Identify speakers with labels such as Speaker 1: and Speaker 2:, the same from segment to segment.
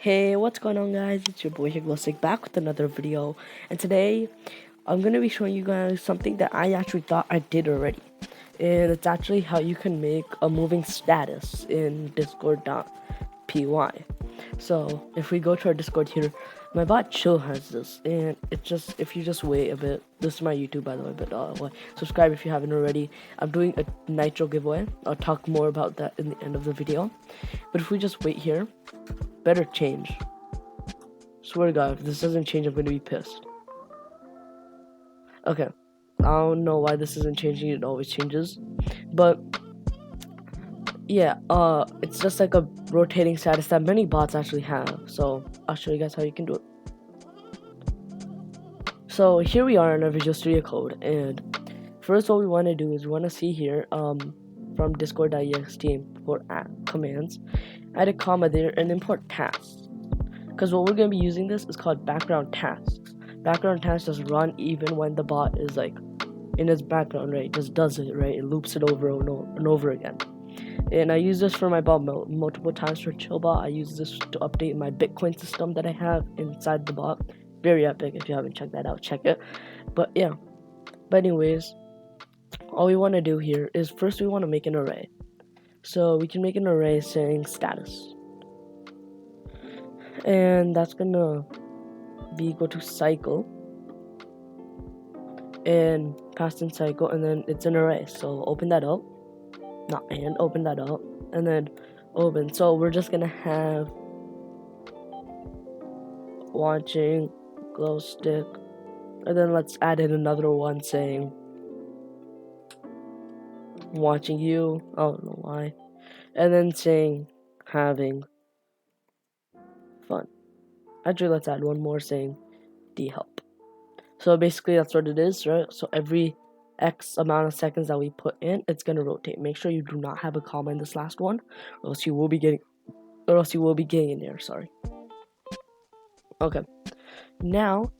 Speaker 1: Hey, what's going on, guys? It's your boy here, Glowstick, back with another video. And today, I'm going to be showing you guys something that I actually thought I did already. And it's actually how you can make a moving status in Discord.py. So, if we go to our Discord here, my bot Chill has this. And it's just, if you just wait a bit, this is my YouTube, by the way, but subscribe if you haven't already. I'm doing a Nitro giveaway. I'll talk more about that in the end of the video. But if we just wait here, better change. Swear to God, if this doesn't change, I'm gonna be pissed. Okay, I don't know why this isn't changing. It always changes, but yeah, it's just like a rotating status that many bots actually have. So I'll show you guys how you can do it. So here we are in our Visual Studio Code, and first what we want to do is we want to see here from discord.ext import commands, add a comma there and import tasks. Because what we're going to be using this is called background tasks. Background tasks just run even when the bot is like in its background, right? It just does it, right? It loops it over and over again. And I use this for my bot multiple times for Chillbot. I use this to update my Bitcoin system that I have inside the bot. Very epic. If you haven't checked that out, check it. But yeah. But anyways, all we want to do here is first we want to make an array. So we can make an array saying status. And that's gonna be equal to cycle and past in cycle, and then it's an array. So open that up, open that up, and then open. So we're just gonna have watching glow stick, and then let's add in another one saying watching you. I don't know why, and then saying having fun. Actually, let's add one more saying the help. So basically that's what it is, right? So every X amount of seconds that we put in, it's gonna rotate. Make sure you do not have a comma in this last one, or else you will be getting in there, sorry. Okay. Now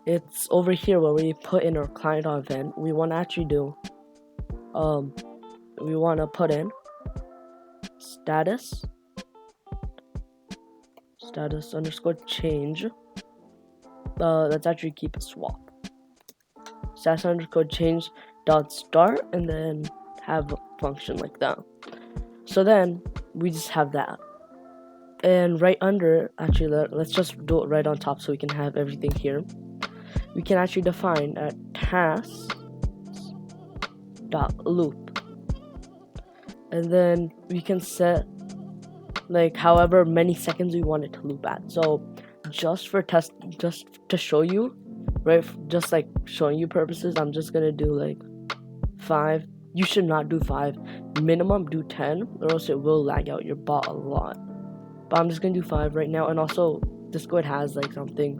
Speaker 1: it's over here where we put in our client event. We wanna actually do we wanna put in status underscore change. Let's actually keep a swap. Status underscore change dot start, and then have a function like that. So then we just have that, and right under, actually let's just do it right on top so we can have everything here. We can actually define a tasks dot loop, and then we can set like however many seconds we want it to loop at. So just to show you, right, just like showing you purposes, I'm just gonna do like 5. You should not do 5, minimum do 10, or else it will lag out your bot a lot. But I'm just gonna do 5 right now. And also Discord has like something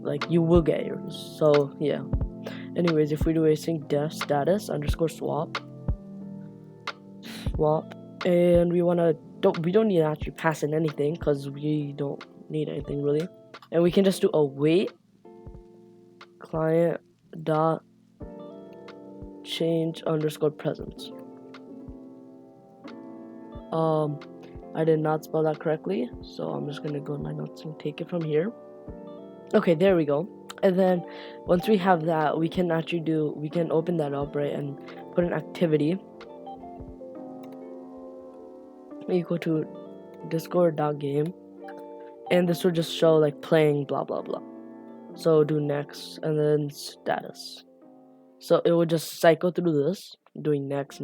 Speaker 1: like you will get errors, so yeah. Anyways, if we do async def status underscore swap, and we don't need to actually pass in anything because we don't need anything really, and we can just do a wait client dot change underscore presence. I did not spell that correctly, so I'm just gonna go in my notes and take it from here. Okay, there we go. And then once we have that, we can open that up, right, and put an activity equal to discord.game, and this will just show like playing blah blah blah. So do next and then status. So it will just cycle through this, doing next,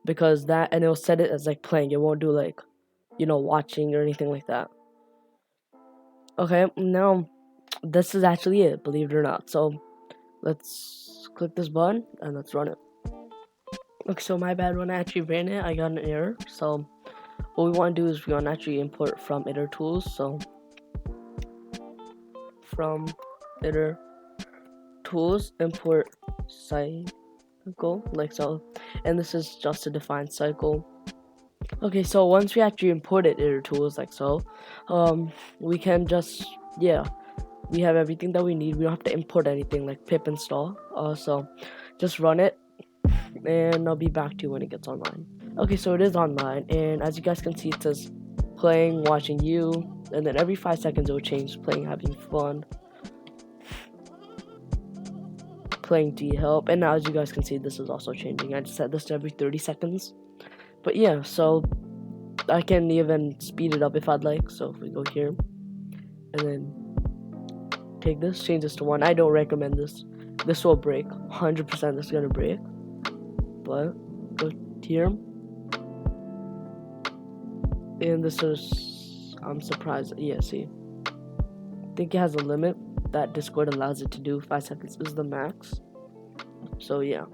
Speaker 1: because that, and it will set it as like playing. It won't do like, you know, watching or anything like that. Okay, now this is actually it, believe it or not. So let's click this button and let's run it. Okay, so my bad, when I actually ran it, I got an error. So what we want to do is we want to actually import from iter tools. So from iter tools, import cycle, like so, and this is just to define cycle. Okay, so once we actually imported iter tools like so, we can just, yeah, we have everything that we need. We don't have to import anything like pip install. So just run it, and I'll be back to you when it gets online. Okay, so it is online, and as you guys can see, it says playing, watching you, and then every 5 seconds it will change, playing, having fun, playing D-help, and now as you guys can see, this is also changing. I just set this to every 30 seconds. But yeah, so I can even speed it up if I'd like. So if we go here, and then take this, change this to 1. I don't recommend this. This will break. 100% this is gonna break. But go here. And this is, I'm surprised. Yeah, see. I think it has a limit that Discord allows it to do. 5 seconds is the max. So yeah.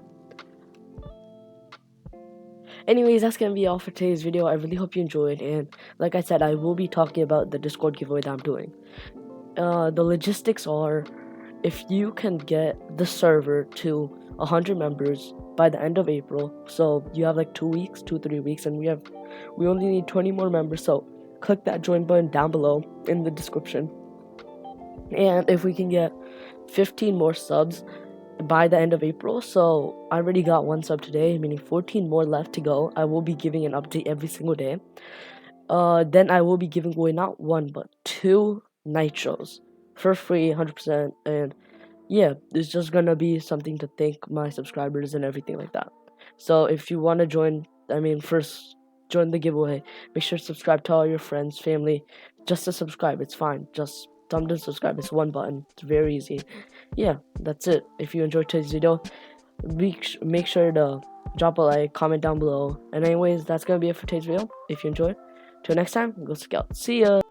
Speaker 1: Anyways, that's gonna be all for today's video. I really hope you enjoyed, and like I said, I will be talking about the Discord giveaway that I'm doing. The logistics are, if you can get the server to 100 members by the end of April, so you have like 2-3 weeks, and we only need 20 more members, so click that join button down below in the description. And if we can get 15 more subs by the end of April, so I already got 1 sub today, meaning 14 more left to go. I will be giving an update every single day. Then I will be giving away not 1 but 2 nitros for free, 100%. And yeah, it's just gonna be something to thank my subscribers and everything like that. So if you want to join, first join the giveaway, make sure to subscribe to all your friends, family, just to subscribe. It's fine, just thumb to subscribe. It's 1 button. It's very easy. Yeah, that's it. If you enjoyed today's video, make sure to drop a like, comment down below. And anyways, that's gonna be it for today's video. If you enjoyed, till next time, go scout. See ya.